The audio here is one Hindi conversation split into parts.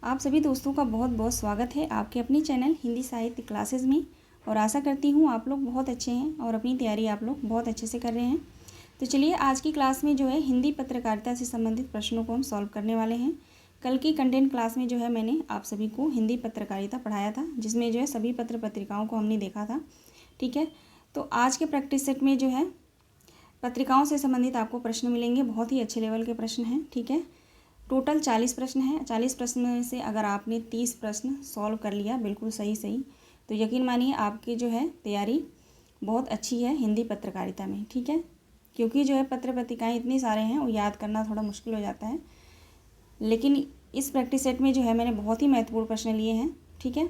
आप सभी दोस्तों का बहुत बहुत स्वागत है आपके अपनी चैनल हिंदी साहित्य क्लासेस में। और आशा करती हूँ आप लोग बहुत अच्छे हैं और अपनी तैयारी आप लोग बहुत अच्छे से कर रहे हैं। तो चलिए आज की क्लास में जो है हिंदी पत्रकारिता से संबंधित प्रश्नों को हम सॉल्व करने वाले हैं। कल की कंटेंट क्लास में जो है मैंने आप सभी को हिंदी पत्रकारिता पढ़ाया था, जिसमें जो है सभी पत्र पत्रिकाओं को हमने देखा था। ठीक है, तो आज के प्रैक्टिस सेट में जो है पत्रिकाओं से संबंधित आपको प्रश्न मिलेंगे। बहुत ही अच्छे लेवल के प्रश्न हैं। ठीक है, टोटल 40 प्रश्न हैं। 40 प्रश्न में से अगर आपने 30 प्रश्न सॉल्व कर लिया बिल्कुल सही तो यकीन मानिए आपकी जो है तैयारी बहुत अच्छी है हिंदी पत्रकारिता में। ठीक है, क्योंकि जो है पत्र पत्रिकाएँ इतने सारे हैं वो याद करना थोड़ा मुश्किल हो जाता है, लेकिन इस प्रैक्टिस सेट में जो है मैंने बहुत ही महत्वपूर्ण प्रश्न लिए हैं। ठीक है,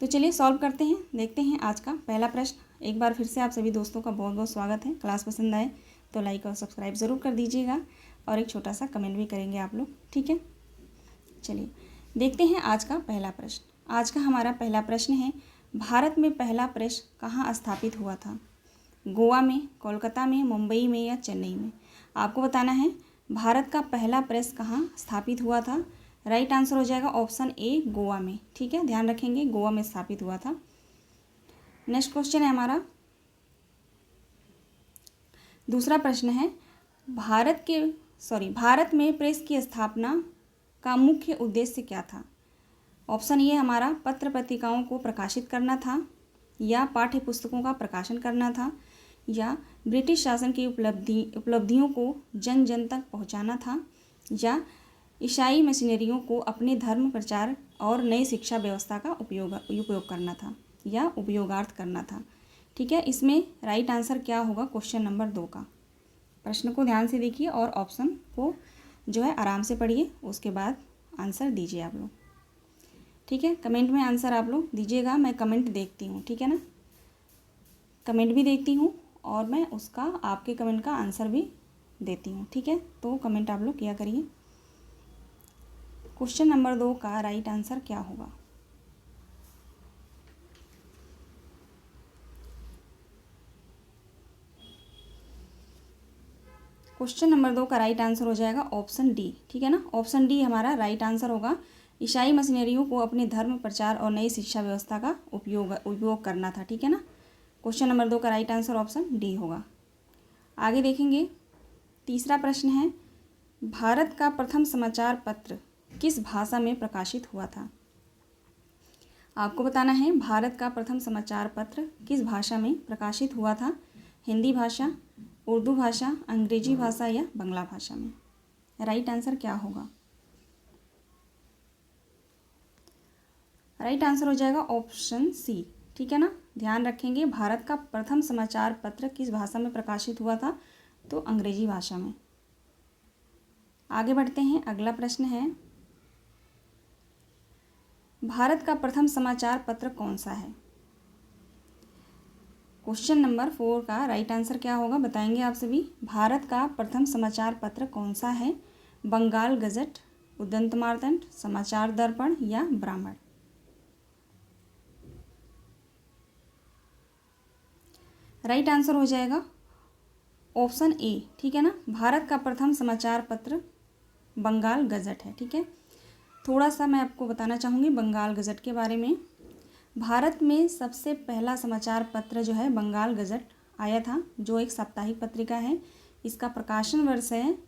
तो चलिए सॉल्व करते हैं। देखते हैं आज का पहला प्रश्न। एक बार फिर से आप सभी दोस्तों का बहुत बहुत स्वागत है। क्लास पसंद आए तो लाइक और सब्सक्राइब ज़रूर कर दीजिएगा और एक छोटा सा कमेंट भी करेंगे आप लोग। ठीक है, चलिए देखते हैं आज का पहला प्रश्न। आज का हमारा पहला प्रश्न है, भारत में पहला प्रेस कहाँ स्थापित हुआ था? गोवा में, कोलकाता में, मुंबई में या चेन्नई में? आपको बताना है भारत का पहला प्रेस कहाँ स्थापित हुआ था। राइट आंसर हो जाएगा ऑप्शन ए, गोवा में। ठीक है, ध्यान रखेंगे गोवा में स्थापित हुआ था। नेक्स्ट क्वेश्चन है हमारा, दूसरा प्रश्न है, भारत में प्रेस की स्थापना का मुख्य उद्देश्य क्या था? ऑप्शन ए हमारा पत्र पत्रिकाओं को प्रकाशित करना था, या पाठ्य पुस्तकों का प्रकाशन करना था, या ब्रिटिश शासन की उपलब्धियों को जन जन तक पहुंचाना था, या ईसाई मिशनरियों को अपने धर्म प्रचार और नई शिक्षा व्यवस्था का उपयोग करना था या उपयोगार्थ करना था। ठीक है, इसमें राइट आंसर क्या होगा क्वेश्चन नंबर 2 का? प्रश्न को ध्यान से देखिए और ऑप्शन को जो है आराम से पढ़िए, उसके बाद आंसर दीजिए आप लोग। ठीक है, कमेंट में आंसर आप लोग दीजिएगा, मैं कमेंट देखती हूँ। ठीक है ना, कमेंट भी देखती हूँ और मैं उसका आपके कमेंट का आंसर भी देती हूँ। ठीक है, तो कमेंट आप लोग किया करिए। क्वेश्चन नंबर 2 का राइट आंसर क्या होगा? क्वेश्चन नंबर 2 का राइट आंसर हो जाएगा ऑप्शन डी। ठीक है ना, ऑप्शन डी हमारा राइट आंसर होगा। ईसाई मिशनरियों को अपने धर्म प्रचार और नई शिक्षा व्यवस्था का उपयोग करना था। ठीक है ना, क्वेश्चन नंबर 2 का राइट आंसर ऑप्शन डी होगा। आगे देखेंगे, तीसरा प्रश्न है, भारत का प्रथम समाचार पत्र किस भाषा में प्रकाशित हुआ था? आपको बताना है भारत का प्रथम समाचार पत्र किस भाषा में प्रकाशित हुआ था। हिंदी भाषा, उर्दू भाषा, अंग्रेजी भाषा या बांग्ला भाषा में? राइट आंसर क्या होगा? राइट आंसर हो जाएगा ऑप्शन सी। ठीक है ना, ध्यान रखेंगे भारत का प्रथम समाचार पत्र किस भाषा में प्रकाशित हुआ था, तो अंग्रेजी भाषा में। आगे बढ़ते हैं, अगला प्रश्न है, भारत का प्रथम समाचार पत्र कौन सा है? क्वेश्चन नंबर 4 का राइट आंसर क्या होगा बताएंगे आप सभी। भारत का प्रथम समाचार पत्र कौन सा है? बंगाल गजट, उदंत मार्तंड, समाचार दर्पण या ब्राह्मण? राइट आंसर हो जाएगा ऑप्शन ए। ठीक है ना, भारत का प्रथम समाचार पत्र बंगाल गजट है। ठीक है, थोड़ा सा मैं आपको बताना चाहूँगी बंगाल गजट के बारे में। भारत में सबसे पहला समाचार पत्र जो है बंगाल गजट आया था, जो एक साप्ताहिक पत्रिका है। इसका प्रकाशन वर्ष है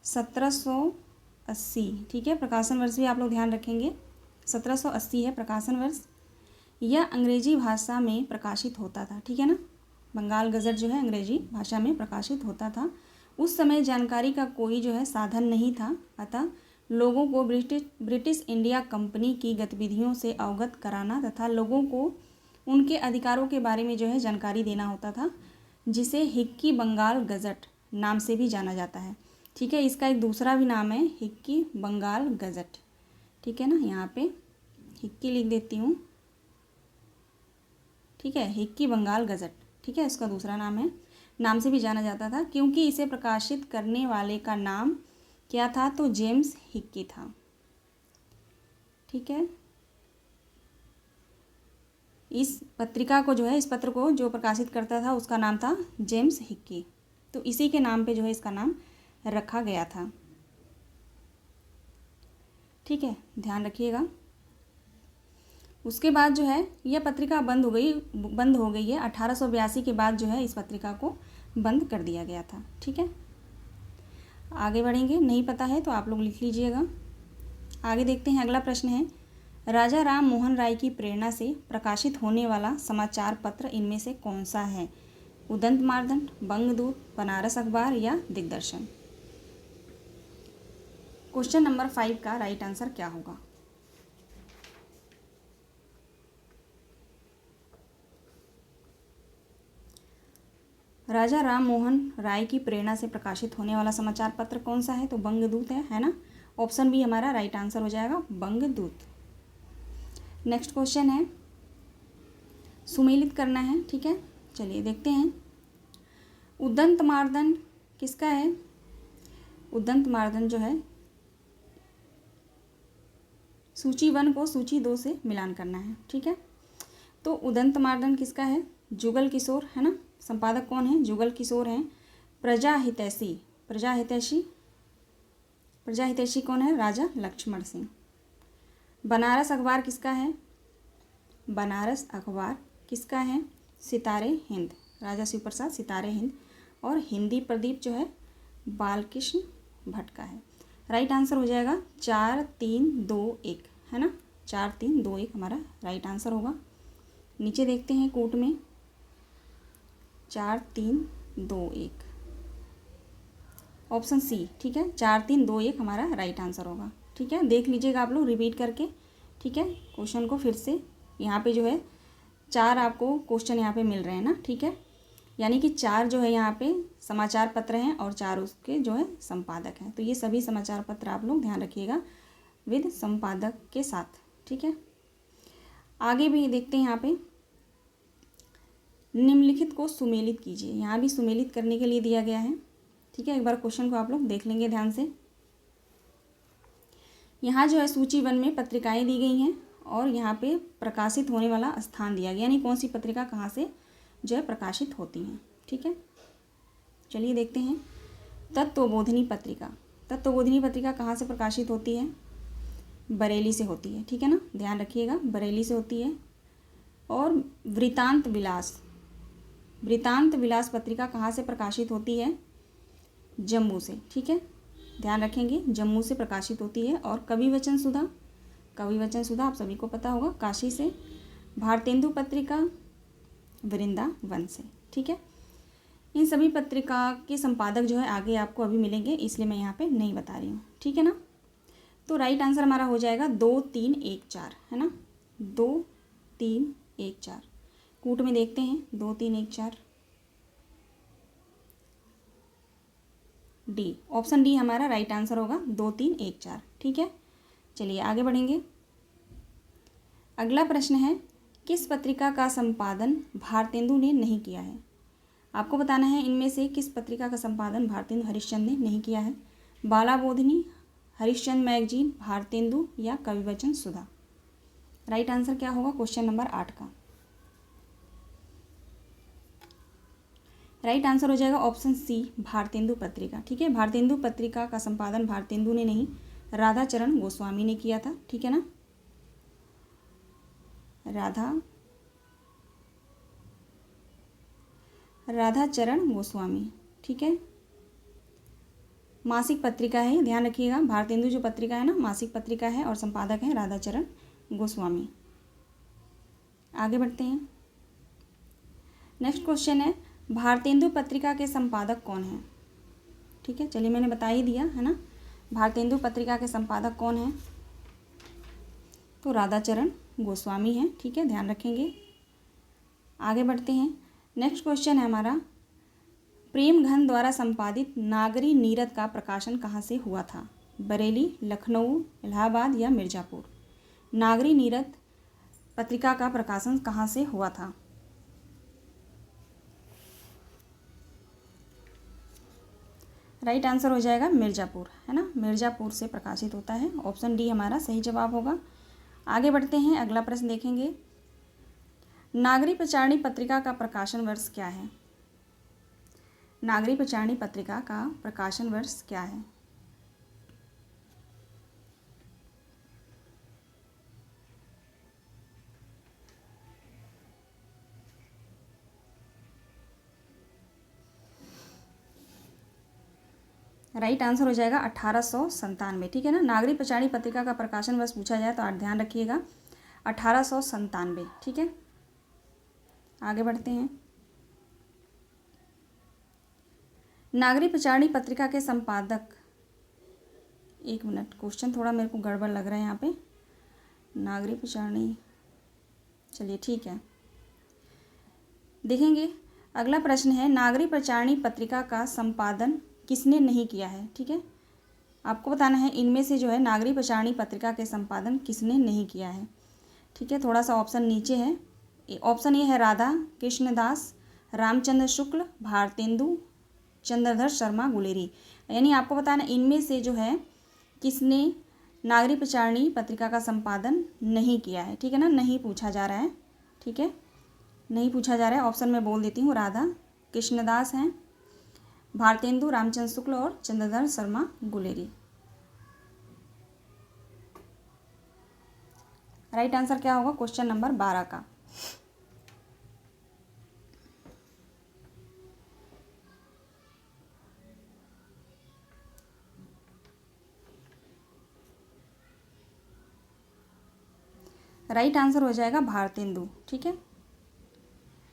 1780। ठीक है, प्रकाशन वर्ष भी आप लोग ध्यान रखेंगे, 1780 है प्रकाशन वर्ष। यह अंग्रेजी भाषा में प्रकाशित होता था। ठीक है ना, बंगाल गजट जो है अंग्रेजी भाषा में प्रकाशित होता था। उस समय जानकारी का कोई जो है साधन नहीं था, अतः लोगों को ब्रिटिश इंडिया कंपनी की गतिविधियों से अवगत कराना तथा लोगों को उनके अधिकारों के बारे में जो है जानकारी देना होता था, जिसे हिक्की बंगाल गजट नाम से भी जाना जाता है। ठीक है, इसका एक दूसरा भी नाम है हिक्की बंगाल गजट। ठीक है ना, यहाँ पे हिक्की लिख देती हूँ। ठीक है, हिक्की बंगाल गजट। ठीक है, इसका दूसरा नाम है, नाम से भी जाना जाता था, क्योंकि इसे प्रकाशित करने वाले का नाम क्या था, तो जेम्स हिक्की था। ठीक है, इस पत्रिका को जो है, इस पत्र को जो प्रकाशित करता था उसका नाम था जेम्स हिक्की, तो इसी के नाम पे जो है इसका नाम रखा गया था। ठीक है, ध्यान रखिएगा। उसके बाद जो है यह पत्रिका बंद हो गई है। 1882 के बाद जो है इस पत्रिका को बंद कर दिया गया था। ठीक है, आगे बढ़ेंगे। नहीं पता है तो आप लोग लिख लीजिएगा। आगे देखते हैं, अगला प्रश्न है, राजा राम मोहन राय की प्रेरणा से प्रकाशित होने वाला समाचार पत्र इनमें से कौन सा है? उदंत मार्तंड, बंगदूत, बनारस अखबार या दिग्दर्शन? क्वेश्चन नंबर 5 का राइट आंसर क्या होगा? राजा राम मोहन राय की प्रेरणा से प्रकाशित होने वाला समाचार पत्र कौन सा है? तो बंगदूत है ना। ऑप्शन बी हमारा राइट आंसर हो जाएगा, बंगदूत। नेक्स्ट क्वेश्चन है, सुमेलित करना है। ठीक है, चलिए देखते हैं। उदंत मार्तंड किसका है? उदंत मार्तंड जो है, सूची 1 को सूची 2 से मिलान करना है। ठीक है, तो उदंत मार्तंड किसका है? जुगल किशोर है ना। संपादक कौन है? जुगल किशोर हैं। प्रजा हितैषी कौन है? राजा लक्ष्मण सिंह। बनारस अखबार किसका है? बनारस अखबार किसका है? सितारे हिंद, राजा शिव प्रसाद सितारे हिंद। और हिंदी प्रदीप जो है बालकृष्ण भट्ट का है। राइट आंसर हो जाएगा 4, 3, 2, 1 है ना। 4, 3, 2, 1 हमारा राइट आंसर होगा। नीचे देखते हैं कोट में, 4, 3, 2, 1 ऑप्शन सी। ठीक है, 4, 3, 2, 1 हमारा राइट आंसर होगा। ठीक है, देख लीजिएगा आप लोग रिपीट करके। ठीक है, क्वेश्चन को फिर से, यहाँ पे जो है 4 आपको क्वेश्चन यहाँ पे मिल रहे हैं ना। ठीक है, यानी कि 4 जो है यहाँ पे समाचार पत्र हैं और 4 उसके जो है संपादक हैं। तो ये सभी समाचार पत्र आप लोग ध्यान रखिएगा विद संपादक के साथ। ठीक है, आगे भी देखते हैं। यहाँ पे निम्नलिखित को सुमेलित कीजिए। यहाँ भी सुमेलित करने के लिए दिया गया है। ठीक है, एक बार क्वेश्चन को आप लोग देख लेंगे ध्यान से। यहाँ जो है सूची 1 में पत्रिकाएं दी गई हैं और यहाँ पे प्रकाशित होने वाला स्थान दिया गया, यानी कौन सी पत्रिका कहाँ से जो है प्रकाशित होती हैं। ठीक है, चलिए देखते हैं। तत्वबोधिनी पत्रिका कहाँ से प्रकाशित होती है? बरेली से होती है। ठीक है ना, ध्यान रखिएगा, बरेली से होती है। और वृतांत विलास पत्रिका कहाँ से प्रकाशित होती है? जम्मू से। ठीक है, ध्यान रखेंगे, जम्मू से प्रकाशित होती है। और कवि वचन सुधा आप सभी को पता होगा, काशी से। भारतेंदु पत्रिका वृंदावन से। ठीक है, इन सभी पत्रिका के संपादक जो है आगे आपको अभी मिलेंगे, इसलिए मैं यहाँ पे नहीं बता रही हूँ। ठीक है ना, तो राइट आंसर हमारा हो जाएगा 2, 3, 1, 4 है ना। 2, 3, 1, 4 कूट में देखते हैं। 2, 3, 1, 4 डी, ऑप्शन डी हमारा राइट आंसर होगा, 2, 3, 1, 4। ठीक है, चलिए आगे बढ़ेंगे। अगला प्रश्न है, किस पत्रिका का संपादन भारतेंदु ने नहीं किया है? आपको बताना है इनमें से किस पत्रिका का संपादन भारतेंदु हरिश्चंद्र ने नहीं किया है। बाला बोधिनी, हरिश्चंद्र मैगजीन, भारतेंदु या कवि वचन सुधा? राइट आंसर क्या होगा क्वेश्चन नंबर 8 का? राइट आंसर हो जाएगा ऑप्शन सी, भारतेंदु पत्रिका। ठीक है, भारतेंदु पत्रिका का संपादन भारतेंदु ने नहीं, राधाचरण गोस्वामी ने किया था। ठीक है ना, राधाचरण गोस्वामी। ठीक है, मासिक पत्रिका है, ध्यान रखिएगा। भारतेंदु जो पत्रिका है ना, मासिक पत्रिका है और संपादक है राधाचरण गोस्वामी। आगे बढ़ते हैं। नेक्स्ट क्वेश्चन है, भारतेंदु पत्रिका के संपादक कौन हैं? ठीक है, चलिए मैंने बता ही दिया है ना, भारतेंदु पत्रिका के संपादक कौन हैं? तो राधाचरण गोस्वामी हैं। ठीक है, ध्यान रखेंगे। आगे बढ़ते हैं। नेक्स्ट क्वेश्चन है हमारा, प्रेमघन द्वारा संपादित नागरी नीरद का प्रकाशन कहाँ से हुआ था? बरेली, लखनऊ, इलाहाबाद या मिर्ज़ापुर? नागरी नीरद पत्रिका का प्रकाशन कहाँ से हुआ था? राइट आंसर हो जाएगा मिर्ज़ापुर है ना, मिर्ज़ापुर से प्रकाशित होता है। ऑप्शन डी हमारा सही जवाब होगा। आगे बढ़ते हैं, अगला प्रश्न देखेंगे। नागरी प्रचारिणी पत्रिका का प्रकाशन वर्ष क्या है? नागरी प्रचारिणी पत्रिका का प्रकाशन वर्ष क्या है? राइट आंसर हो जाएगा 1897, ठीक है ना। नागरिक प्रचारणी पत्रिका का प्रकाशन वर्ष पूछा जाए तो आप ध्यान रखिएगा 1897, ठीक है। आगे बढ़ते हैं। नागरिक प्रचारणी पत्रिका के संपादक, एक मिनट, क्वेश्चन थोड़ा मेरे को गड़बड़ लग रहा है यहाँ पे। नागरिक प्रचारणी, चलिए ठीक है, देखेंगे। अगला प्रश्न है, नागरिक प्रचारणी पत्रिका का संपादन किसने नहीं किया है, ठीक है। आपको बताना है इनमें से जो है नागरिक प्रचारणी पत्रिका के संपादन किसने नहीं किया है, ठीक है। थोड़ा सा ऑप्शन नीचे है। ऑप्शन ए है राधा कृष्णदास, रामचंद्र शुक्ल, भारतेंदु, चंद्रधर शर्मा गुलेरी। यानी आपको बताना इनमें से जो है किसने नागरिक प्रचारणी पत्रिका का संपादन नहीं किया है, ठीक है ना। नहीं पूछा जा रहा है, ठीक है, नहीं पूछा जा रहा है। ऑप्शन में बोल देती हूँ, राधा कृष्णदास हैं, भारतेंदु, रामचंद्र शुक्ल और चंद्रधर शर्मा गुलेरी। राइट आंसर क्या होगा क्वेश्चन नंबर 12 का? राइट आंसर हो जाएगा भारतेंदु, ठीक है।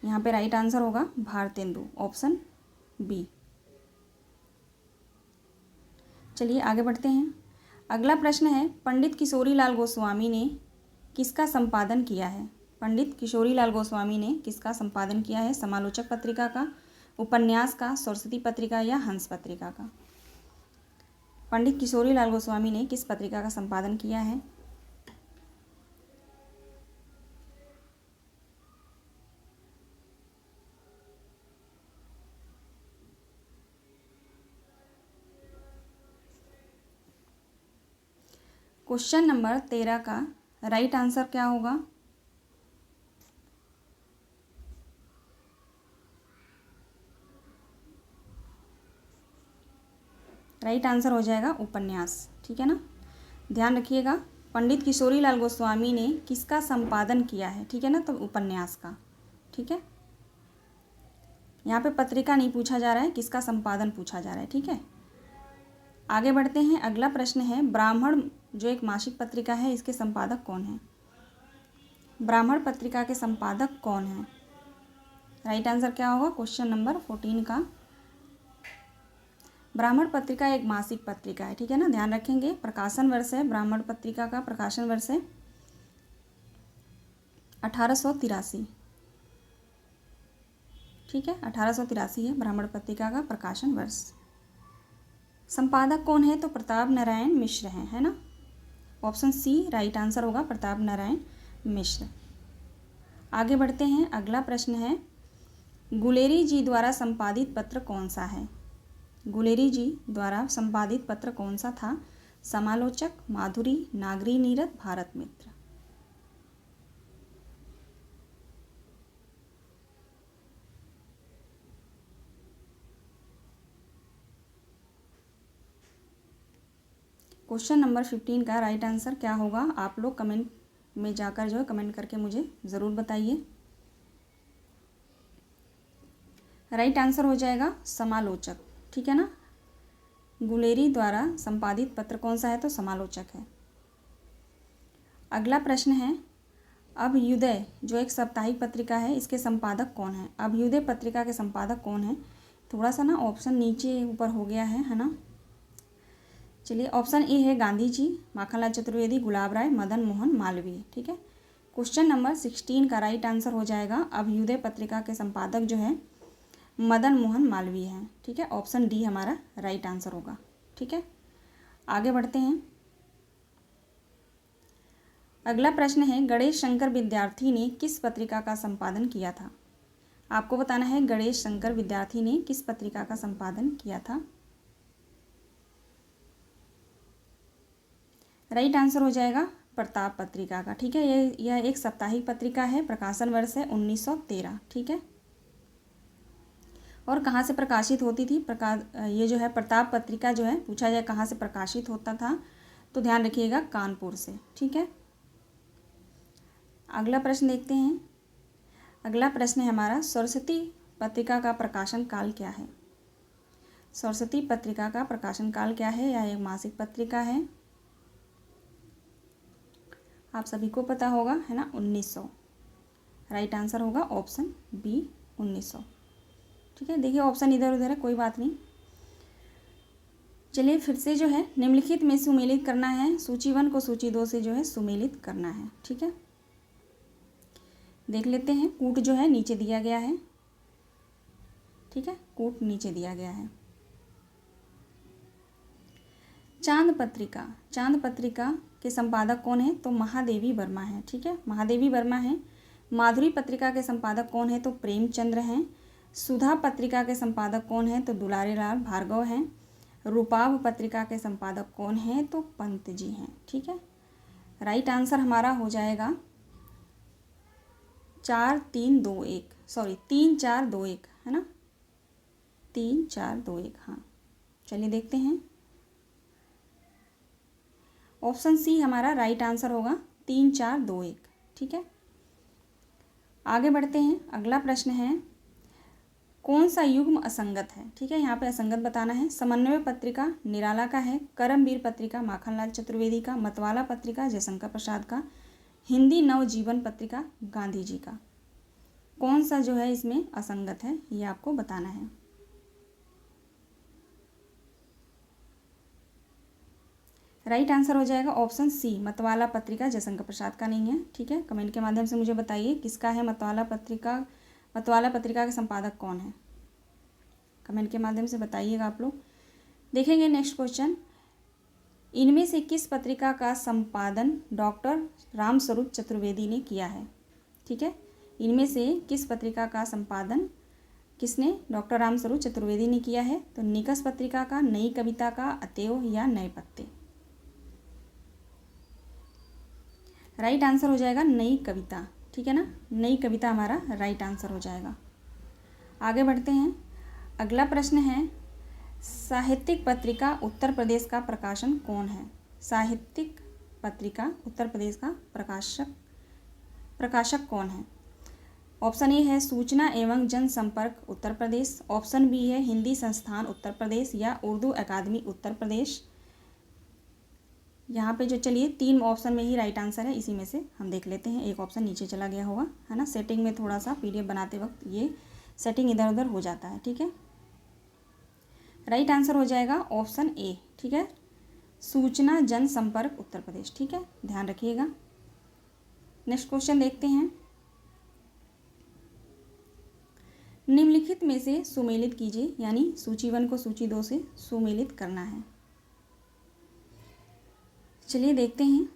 यहाँ पे राइट आंसर होगा भारतेंदु, ऑप्शन बी। चलिए आगे बढ़ते हैं। अगला प्रश्न है, पंडित किशोरीलाल गोस्वामी ने किसका संपादन किया है? पंडित किशोरीलाल गोस्वामी ने किसका संपादन किया है? समालोचक पत्रिका का, उपन्यास का, सरस्वती पत्रिका या हंस पत्रिका का? पंडित किशोरीलाल गोस्वामी ने किस पत्रिका का संपादन किया है? क्वेश्चन नंबर 13 का राइट आंसर क्या होगा? राइट आंसर हो जाएगा उपन्यास, ठीक है ना। ध्यान रखिएगा, पंडित किशोरीलाल गोस्वामी ने किसका संपादन किया है, ठीक है ना, तो उपन्यास का, ठीक है। यहाँ पे पत्रिका नहीं पूछा जा रहा है, किसका संपादन पूछा जा रहा है, ठीक है। आगे बढ़ते हैं। अगला प्रश्न है, ब्राह्मण जो एक मासिक पत्रिका है, इसके संपादक कौन है? ब्राह्मण पत्रिका के संपादक कौन है? राइट आंसर क्या होगा क्वेश्चन नंबर 14 का? ब्राह्मण पत्रिका एक मासिक पत्रिका है, ठीक है ना। ध्यान रखेंगे, प्रकाशन वर्ष है ब्राह्मण पत्रिका का, प्रकाशन वर्ष है 1883, ठीक है, 1883 है ब्राह्मण पत्रिका का प्रकाशन वर्ष। संपादक कौन है? तो प्रताप नारायण मिश्र हैं, है ना। ऑप्शन सी राइट आंसर होगा, प्रताप नारायण मिश्र। आगे बढ़ते हैं। अगला प्रश्न है, गुलेरी जी द्वारा संपादित पत्र कौन सा है? गुलेरी जी द्वारा संपादित पत्र कौन सा था? समालोचक, माधुरी, नागरी नीरद, भारत मित्र? क्वेश्चन नंबर 15 का राइट आंसर क्या होगा? आप लोग कमेंट में जाकर जो है कमेंट करके मुझे ज़रूर बताइए। राइट आंसर हो जाएगा समालोचक, ठीक है ना। गुलेरी द्वारा संपादित पत्र कौन सा है? तो समालोचक है। अगला प्रश्न है, अभ्युदय जो एक साप्ताहिक पत्रिका है, इसके संपादक कौन है? अभ्युदय पत्रिका के संपादक कौन है? थोड़ा सा ना ऑप्शन नीचे ऊपर हो गया है ना। चलिए, ऑप्शन ए है गांधी जी, माखनलाल चतुर्वेदी, गुलाब राय, मदन मोहन मालवीय, ठीक है। क्वेश्चन नंबर 16 का राइट आंसर हो जाएगा, अभ्युदय पत्रिका के संपादक जो है मदन मोहन मालवीय हैं, ठीक है। ऑप्शन डी हमारा राइट आंसर होगा, ठीक है। आगे बढ़ते हैं। अगला प्रश्न है, गणेश शंकर विद्यार्थी ने किस पत्रिका का संपादन किया था? आपको बताना है गणेश शंकर विद्यार्थी ने किस पत्रिका का संपादन किया था? राइट आंसर हो जाएगा प्रताप पत्रिका का, ठीक है। यह एक साप्ताहिक पत्रिका है, प्रकाशन वर्ष है 1913, ठीक है। और कहाँ से प्रकाशित होती थी? ये जो है प्रताप पत्रिका जो है, पूछा जाए कहाँ से प्रकाशित होता था, तो ध्यान रखिएगा कानपुर से, ठीक है। अगला प्रश्न देखते हैं। अगला प्रश्न है हमारा, सरस्वती पत्रिका का प्रकाशन काल क्या है? सरस्वती पत्रिका का प्रकाशन काल क्या है? यह एक मासिक पत्रिका है, आप सभी को पता होगा, है ना, 1900। राइट आंसर होगा ऑप्शन बी 1900। ठीक है, देखिए ऑप्शन इधर उधर है, कोई बात नहीं। चलिए फिर से जो है निम्नलिखित में सुमेलित करना है, सूची 1 को सूची 2 से जो है सुमेलित करना है। ठीक है, देख लेते हैं। कूट जो है नीचे दिया गया है। ठीक है, कूट नीचे दिया गया है। चांद पत्रिका, चांद पत्रिका के संपादक कौन है? तो महादेवी वर्मा है। ठीक है, महादेवी वर्मा है। माधुरी पत्रिका के संपादक कौन है? तो प्रेमचंद्र हैं। सुधा पत्रिका के संपादक कौन है? तो दुलारी लाल भार्गव हैं। रूपाभ पत्रिका के संपादक कौन है? तो पंत जी हैं। ठीक है, राइट आंसर हमारा हो जाएगा 3 4 2 1, है ना, 3 4 2 1। हाँ, चलिए देखते हैं। ऑप्शन सी हमारा राइट आंसर होगा 3 4 2 1। ठीक है, आगे बढ़ते हैं। अगला प्रश्न है, कौन सा युग्म असंगत है? ठीक है, यहाँ पे असंगत बताना है। समन्वय पत्रिका निराला का है, करमवीर पत्रिका माखनलाल चतुर्वेदी का, मतवाला पत्रिका जयशंकर प्रसाद का, हिंदी नवजीवन पत्रिका गांधी जी का। कौन सा जो है इसमें असंगत है, ये आपको बताना है। राइट आंसर हो जाएगा ऑप्शन सी, मतवाला पत्रिका जयशंकर प्रसाद का नहीं है। ठीक है, कमेंट के माध्यम से मुझे बताइए किसका है मतवाला पत्रिका। मतवाला पत्रिका के संपादक कौन है? कमेंट के माध्यम से बताइएगा आप लोग। देखेंगे नेक्स्ट क्वेश्चन, इनमें से किस पत्रिका का संपादन डॉक्टर रामस्वरूप चतुर्वेदी ने किया है? ठीक है, इनमें से किस पत्रिका का संपादन किसने? डॉक्टर रामस्वरूप चतुर्वेदी ने किया है। तो निकष पत्रिका का, नई कविता का, अतएव या नए पत्ते। राइट आंसर हो जाएगा नई कविता। ठीक है ना, नई कविता हमारा राइट आंसर हो जाएगा। आगे बढ़ते हैं। अगला प्रश्न है, साहित्यिक पत्रिका उत्तर प्रदेश का प्रकाशन कौन है? साहित्यिक पत्रिका उत्तर प्रदेश का प्रकाशक कौन है? ऑप्शन ए है सूचना एवं जनसंपर्क उत्तर प्रदेश, ऑप्शन बी है हिंदी संस्थान उत्तर प्रदेश, या उर्दू अकादमी उत्तर प्रदेश। यहाँ पे जो चलिए 3 ऑप्शन में ही राइट आंसर है, इसी में से हम देख लेते हैं। एक ऑप्शन नीचे चला गया होगा, है ना, सेटिंग में थोड़ा सा पीडीएफ बनाते वक्त ये सेटिंग इधर उधर हो जाता है। ठीक है, राइट आंसर हो जाएगा ऑप्शन ए। ठीक है, सूचना जनसंपर्क उत्तर प्रदेश। ठीक है, ध्यान रखिएगा। नेक्स्ट क्वेश्चन देखते हैं, निम्नलिखित में से सुमेलित कीजिए, यानी सूची 1 को सूची 2 से सुमेलित करना है। चलिए देखते हैं।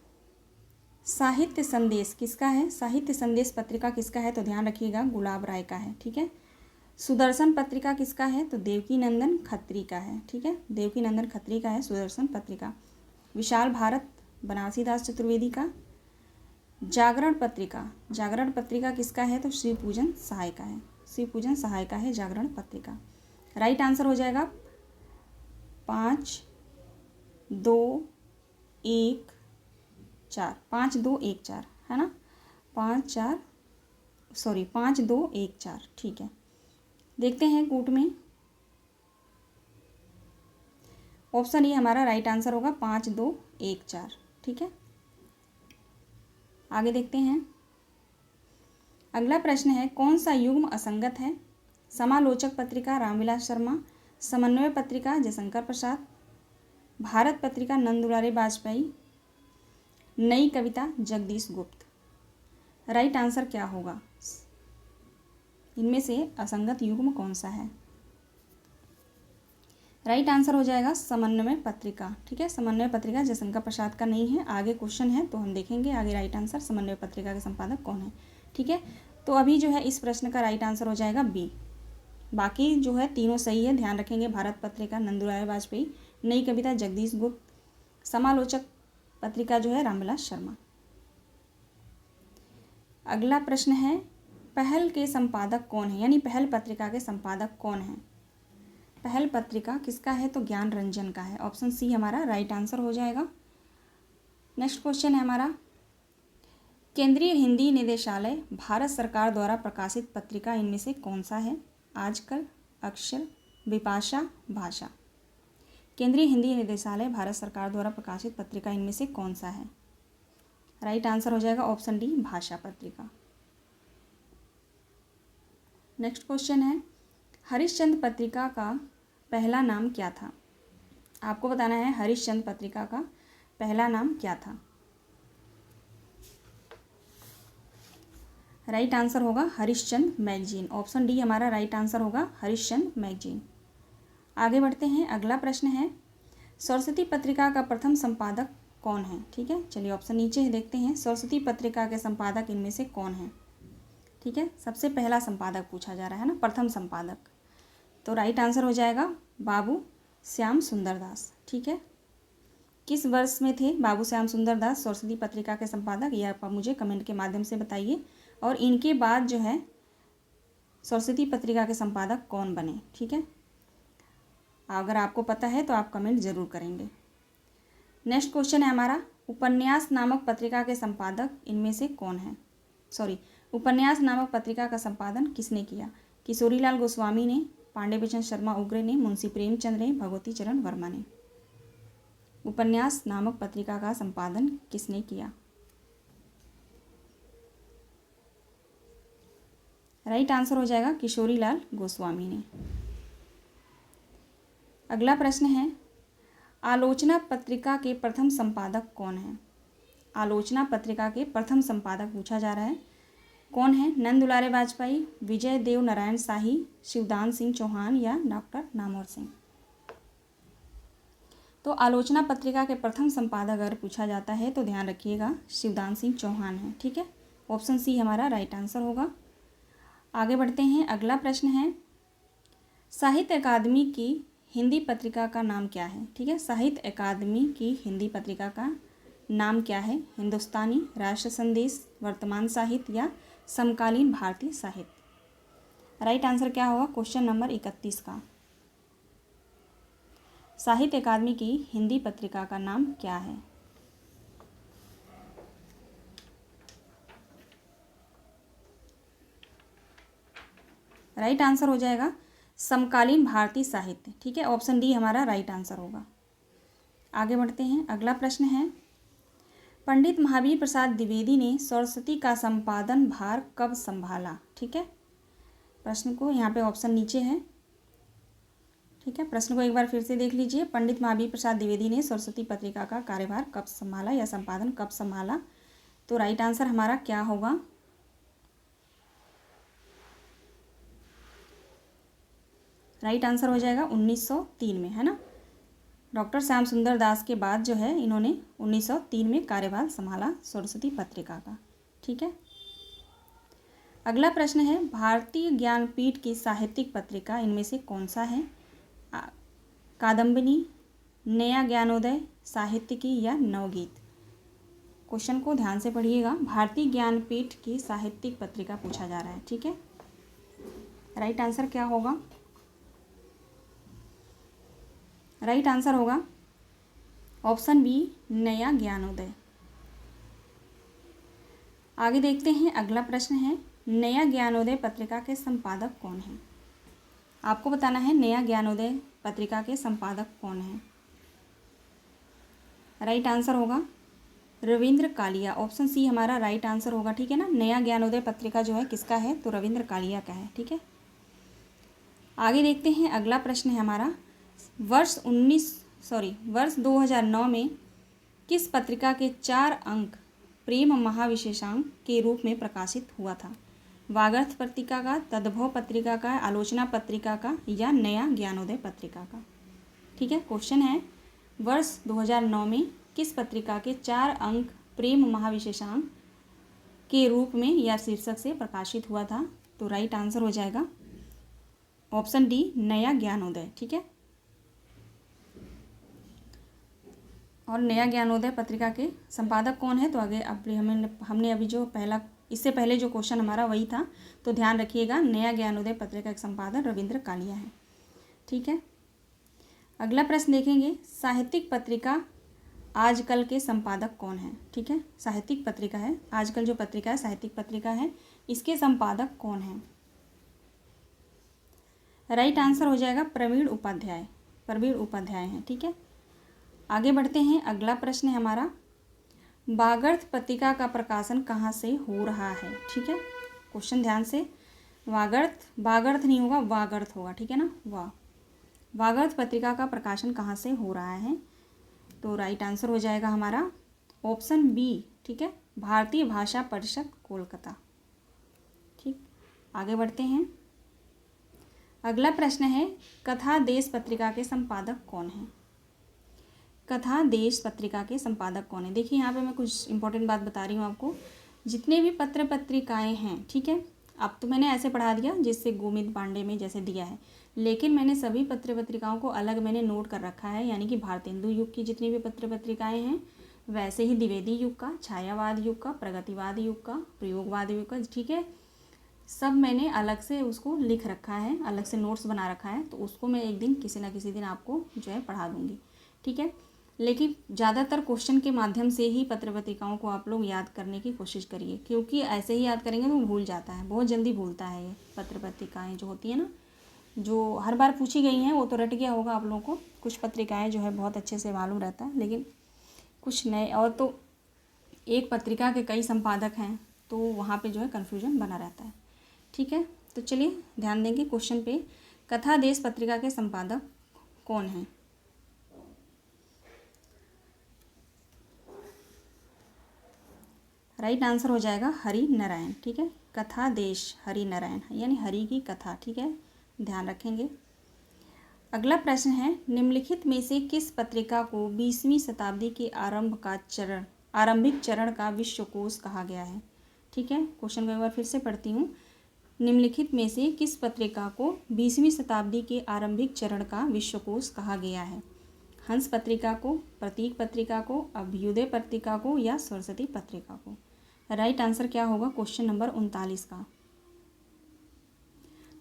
साहित्य संदेश किसका है? साहित्य संदेश पत्रिका किसका है? तो ध्यान रखिएगा गुलाब राय का है। ठीक है, सुदर्शन पत्रिका किसका है? तो देवकी नंदन खत्री का है। ठीक है, देवकी नंदन खत्री का है सुदर्शन पत्रिका। विशाल भारत बनारसी दास चतुर्वेदी का। जागरण पत्रिका किसका है? तो श्री पूजन सहाय का है। श्री पूजन सहाय का है जागरण पत्रिका। राइट आंसर हो जाएगा 5 2 1 4, 5 2 1 4, है ना, 5 2 1 4। ठीक है, देखते हैं कूट में। ऑप्शन ए हमारा राइट आंसर होगा 5 2 1 4। ठीक है, आगे देखते हैं। अगला प्रश्न है, कौन सा युग्म असंगत है? समालोचक पत्रिका रामविलास शर्मा, समन्वय पत्रिका जयशंकर प्रसाद, भारत पत्रिका नंदुलारे वाजपेयी, नई कविता जगदीश गुप्त। राइट आंसर क्या होगा? इनमें से असंगत युग्म कौन सा है? राइट आंसर हो जाएगा समन्वय पत्रिका। ठीक है, समन्वय पत्रिका जयशंकर प्रसाद का नहीं है। आगे क्वेश्चन है तो हम देखेंगे आगे। राइट आंसर समन्वय पत्रिका के संपादक कौन है? ठीक है, तो अभी जो है इस प्रश्न का राइट आंसर हो जाएगा बी। बाकी जो है तीनों सही है, ध्यान रखेंगे। भारत पत्रिका नंदुलारे वाजपेयी, नई कविता जगदीश गुप्त, समालोचक पत्रिका जो है रामविलास शर्मा। अगला प्रश्न है, पहल के संपादक कौन है? यानी पहल पत्रिका के संपादक कौन है? पहल पत्रिका किसका है? तो ज्ञान रंजन का है। ऑप्शन सी हमारा राइट आंसर हो जाएगा। नेक्स्ट क्वेश्चन है हमारा, केंद्रीय हिंदी निदेशालय भारत सरकार द्वारा प्रकाशित पत्रिका इनमें से कौन सा है? आजकल, अक्षर, बिपाशा भाषा। केंद्रीय हिंदी निदेशालय भारत सरकार द्वारा प्रकाशित पत्रिका इनमें से कौन सा है? राइट आंसर हो जाएगा ऑप्शन डी, भाषा पत्रिका। नेक्स्ट क्वेश्चन है, हरिश्चंद्र पत्रिका का पहला नाम क्या था? आपको बताना है हरिश्चंद्र पत्रिका का पहला नाम क्या था। राइट आंसर होगा हरिश्चंद्र मैगजीन। ऑप्शन डी हमारा राइट आंसर होगा, हरिश्चंद्र मैगजीन। आगे बढ़ते हैं, अगला प्रश्न है, सरस्वती पत्रिका का प्रथम संपादक कौन है? ठीक है, चलिए ऑप्शन नीचे है, देखते हैं सरस्वती पत्रिका के संपादक इनमें से कौन है। ठीक है, सबसे पहला संपादक पूछा जा रहा है ना, प्रथम संपादक। तो राइट आंसर हो जाएगा बाबू श्याम सुंदर दास। ठीक है, किस वर्ष में थे बाबू श्याम सुंदर दास सरस्वती पत्रिका के संपादक, ये आप मुझे कमेंट के माध्यम से बताइए। और इनके बाद जो है सरस्वती पत्रिका के संपादक कौन बने? ठीक है, अगर आपको पता है तो आप कमेंट ज़रूर करेंगे। नेक्स्ट क्वेश्चन है हमारा, उपन्यास नामक पत्रिका के संपादक इनमें से कौन है? उपन्यास नामक पत्रिका का संपादन किसने किया? किशोरीलाल गोस्वामी ने, पांडे बचन शर्मा उग्रे ने, मुंशी प्रेमचंद ने, भगवती चरण वर्मा ने। उपन्यास नामक पत्रिका का संपादन किसने किया? राइट आंसर हो जाएगा किशोरीलाल गोस्वामी ने। अगला प्रश्न है, आलोचना पत्रिका के प्रथम संपादक कौन है? आलोचना पत्रिका के प्रथम संपादक पूछा जा रहा है, कौन है? नंद दुलारे वाजपेयी, विजय देव नारायण शाही, शिवदान सिंह चौहान या डॉक्टर नामवर सिंह। तो आलोचना पत्रिका के प्रथम संपादक अगर पूछा जाता है तो ध्यान रखिएगा शिवदान सिंह चौहान है। ठीक है, ऑप्शन सी हमारा राइट आंसर होगा। आगे बढ़ते हैं, अगला प्रश्न है, साहित्य अकादमी की हिंदी पत्रिका का नाम क्या है? ठीक है, साहित्य अकादमी की हिंदी पत्रिका का नाम क्या है? हिंदुस्तानी, राष्ट्र संदेश, वर्तमान साहित्य या समकालीन भारतीय साहित्य। राइट आंसर क्या होगा क्वेश्चन नंबर 31 का? साहित्य अकादमी की हिंदी पत्रिका का नाम क्या है? राइट आंसर हो जाएगा समकालीन भारतीय साहित्य। ठीक है, ऑप्शन डी हमारा राइट आंसर होगा। आगे बढ़ते हैं, अगला प्रश्न है, पंडित महावीर प्रसाद द्विवेदी ने सरस्वती का संपादन भार कब संभाला? ठीक है, प्रश्न को यहाँ पे ऑप्शन नीचे है। ठीक है, प्रश्न को एक बार फिर से देख लीजिए, पंडित महावीर प्रसाद द्विवेदी ने सरस्वती पत्रिका का कार्यभार कब संभाला या संपादन कब संभाला? तो राइट आंसर हमारा क्या होगा? राइट आंसर हो जाएगा 1903 में, है ना। डॉक्टर श्याम सुंदर दास के बाद जो है इन्होंने 1903 में कार्यभार संभाला सरस्वती पत्रिका का। ठीक है, अगला प्रश्न है, भारतीय ज्ञानपीठ की साहित्यिक पत्रिका इनमें से कौन सा है? कादम्बिनी, नया ज्ञानोदय, साहित्यिकी या नवगीत। क्वेश्चन को ध्यान से पढ़िएगा, भारतीय ज्ञानपीठ की साहित्यिक पत्रिका पूछा जा रहा है। ठीक है, राइट आंसर क्या होगा? राइट आंसर होगा ऑप्शन बी, नया ज्ञानोदय। आगे देखते हैं, अगला प्रश्न है, नया ज्ञानोदय पत्रिका के संपादक कौन है? आपको बताना है नया ज्ञानोदय पत्रिका के संपादक कौन है। राइट आंसर होगा रविंद्र कालिया। ऑप्शन सी हमारा राइट आंसर होगा। ठीक है ना, नया ज्ञानोदय पत्रिका जो है किसका है? तो रविंद्र कालिया का है। ठीक है, आगे देखते हैं, अगला प्रश्न है हमारा, वर्ष 2009 में किस पत्रिका के 4 अंक प्रेम महाविशेषांक के रूप में प्रकाशित हुआ था? वागर्थ पत्रिका का, तद्भव पत्रिका का, आलोचना पत्रिका का या नया ज्ञानोदय पत्रिका का। ठीक है, क्वेश्चन है, वर्ष 2009 में किस पत्रिका के 4 अंक प्रेम महाविशेषांक के रूप में या शीर्षक से प्रकाशित हुआ था? तो राइट आंसर हो जाएगा ऑप्शन डी, नया ज्ञानोदय। ठीक है, और नया ज्ञानोदय पत्रिका के संपादक कौन है? तो आगे अब हमने अभी जो पहला, इससे पहले जो क्वेश्चन हमारा वही था, तो ध्यान रखिएगा नया ज्ञानोदय पत्रिका के संपादक रविंद्र कालिया है। ठीक है, अगला प्रश्न देखेंगे, साहित्यिक पत्रिका आजकल के संपादक कौन है? ठीक है, साहित्यिक पत्रिका है, आजकल जो पत्रिका है साहित्यिक पत्रिका है, इसके संपादक कौन है? राइट आंसर हो जाएगा प्रवीण उपाध्याय। प्रवीण उपाध्याय हैं, ठीक है। आगे बढ़ते हैं। अगला प्रश्न है हमारा, वागर्थ पत्रिका का प्रकाशन कहाँ से हो रहा है, ठीक है। क्वेश्चन ध्यान से, वागर्थ नहीं होगा, वागर्थ होगा, ठीक है ना। वागर्थ पत्रिका का प्रकाशन कहाँ से हो रहा है, तो राइट आंसर हो जाएगा हमारा ऑप्शन बी, ठीक है, भारतीय भाषा परिषद कोलकाता। ठीक, आगे बढ़ते हैं। अगला प्रश्न है, कथा देश पत्रिका के संपादक कौन हैं। कथा देश पत्रिका के संपादक कौन है। देखिए यहाँ पे मैं कुछ इंपॉर्टेंट बात बता रही हूँ आपको। जितने भी पत्र पत्रिकाएँ हैं, ठीक है, अब तो मैंने ऐसे पढ़ा दिया जिससे गोविंद पांडे में जैसे दिया है, लेकिन मैंने सभी पत्र पत्रिकाओं को अलग मैंने नोट कर रखा है। यानी कि भारतेंदु युग की जितनी भी पत्र पत्रिकाएँ हैं, वैसे ही द्विवेदी युग का, छायावाद युग का, प्रगतिवाद युग का, प्रयोगवाद युग का, ठीक है, सब मैंने अलग से उसको लिख रखा है, अलग से नोट्स बना रखा है। तो उसको मैं एक दिन किसी ना किसी दिन आपको जो है पढ़ा दूँगी, ठीक है। लेकिन ज़्यादातर क्वेश्चन के माध्यम से ही पत्र पत्रिकाओं को आप लोग याद करने की कोशिश करिए, क्योंकि ऐसे ही याद करेंगे तो भूल जाता है, बहुत जल्दी भूलता है ये पत्र पत्रिकाएँ जो होती है ना, जो हर बार पूछी गई हैं वो तो रट गया होगा आप लोगों को। कुछ पत्रिकाएँ जो है बहुत अच्छे से मालूम रहता है, लेकिन कुछ नए, और तो एक पत्रिका के कई संपादक हैं तो वहाँ पे जो है कन्फ्यूजन बना रहता है, ठीक है। तो चलिए ध्यान देंगे क्वेश्चन पे। कथा देश पत्रिका के संपादक कौन हैं। राइट आंसर हो जाएगा हरि नारायण, ठीक है। कथा देश हरि नारायण, यानी हरि की कथा, ठीक है, ध्यान रखेंगे। अगला प्रश्न है, निम्नलिखित में से किस पत्रिका को 20वीं शताब्दी के आरंभिक चरण का विश्वकोश कहा गया है, ठीक है। क्वेश्चन को एक बार फिर से पढ़ती हूँ। निम्नलिखित में से किस पत्रिका को 20वीं शताब्दी के आरंभिक चरण का विश्वकोश कहा गया है। हंस पत्रिका को, प्रतीक पत्रिका को, अभ्युदय पत्रिका को, या सरस्वती पत्रिका को। राइट आंसर क्या होगा क्वेश्चन नंबर 39 का,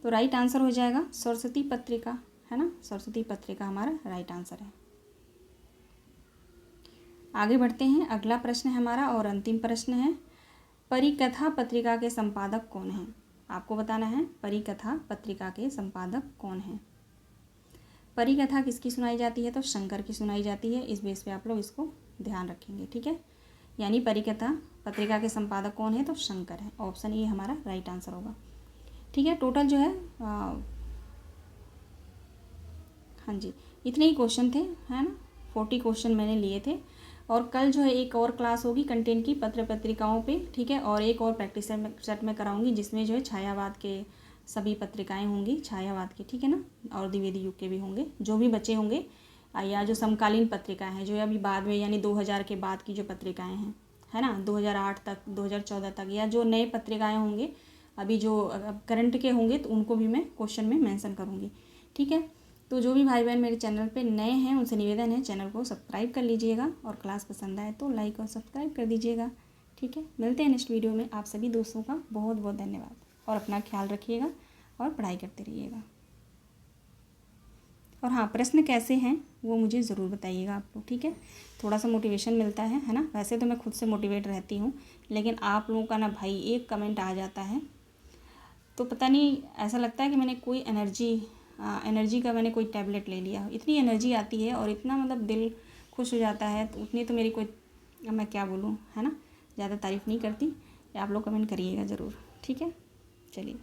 तो राइट आंसर हो जाएगा सरस्वती पत्रिका, है ना। सरस्वती पत्रिका हमारा राइट आंसर है। आगे बढ़ते हैं। अगला प्रश्न है हमारा और अंतिम प्रश्न है, परिकथा पत्रिका के संपादक कौन हैं। आपको बताना है परिकथा पत्रिका के संपादक कौन हैं। परिकथा किसकी सुनाई जाती है, तो शंकर की सुनाई जाती है। इस बेस पे आप लोग इसको ध्यान रखेंगे, ठीक है। यानी परिकथा पत्रिका के संपादक कौन है, तो शंकर है। ऑप्शन ए हमारा राइट आंसर होगा, ठीक है। टोटल जो है हाँ जी, इतने ही क्वेश्चन थे, है ना। 40 क्वेश्चन मैंने लिए थे। और कल जो है एक और क्लास होगी कंटेंट की पत्र पत्रिकाओं पे, ठीक है। और एक और प्रैक्टिस सेट में कराऊंगी जिसमें जो है छायावाद के सभी पत्रिकाएं होंगी, छायावाद के, ठीक है ना, और द्विवेदी युग के भी होंगे जो भी बचे होंगे, या जो समकालीन पत्रिकाएं हैं जो अभी बाद में, यानी 2000 के बाद की जो पत्रिकाएं हैं, है ना, 2008 तक, 2014 तक, या जो नए पत्रिकाएँ होंगे अभी जो करंट के होंगे, तो उनको भी मैं क्वेश्चन में मेंशन करूँगी, ठीक है। तो जो भी भाई बहन मेरे चैनल पे नए हैं उनसे निवेदन है चैनल को सब्सक्राइब कर लीजिएगा, और क्लास पसंद आए तो लाइक और सब्सक्राइब कर दीजिएगा, ठीक है। मिलते हैं नेक्स्ट वीडियो में। आप सभी दोस्तों का बहुत बहुत धन्यवाद, और अपना ख्याल रखिएगा और पढ़ाई करते रहिएगा। और हाँ, प्रश्न कैसे हैं वो मुझे ज़रूर बताइएगा आप लोग, ठीक है। थोड़ा सा मोटिवेशन मिलता है ना। वैसे तो मैं खुद से मोटिवेट रहती हूँ, लेकिन आप लोगों का ना भाई एक कमेंट आ जाता है तो पता नहीं, ऐसा लगता है कि मैंने कोई एनर्जी का मैंने कोई टैबलेट ले लिया। इतनी एनर्जी आती है और इतना मतलब दिल खुश हो जाता है, तो उतनी तो मेरी कोई, मैं क्या बोलूँ, है ना। ज़्यादा तारीफ़ नहीं करती। आप लोग कमेंट करिएगा ज़रूर, ठीक है। चलिए।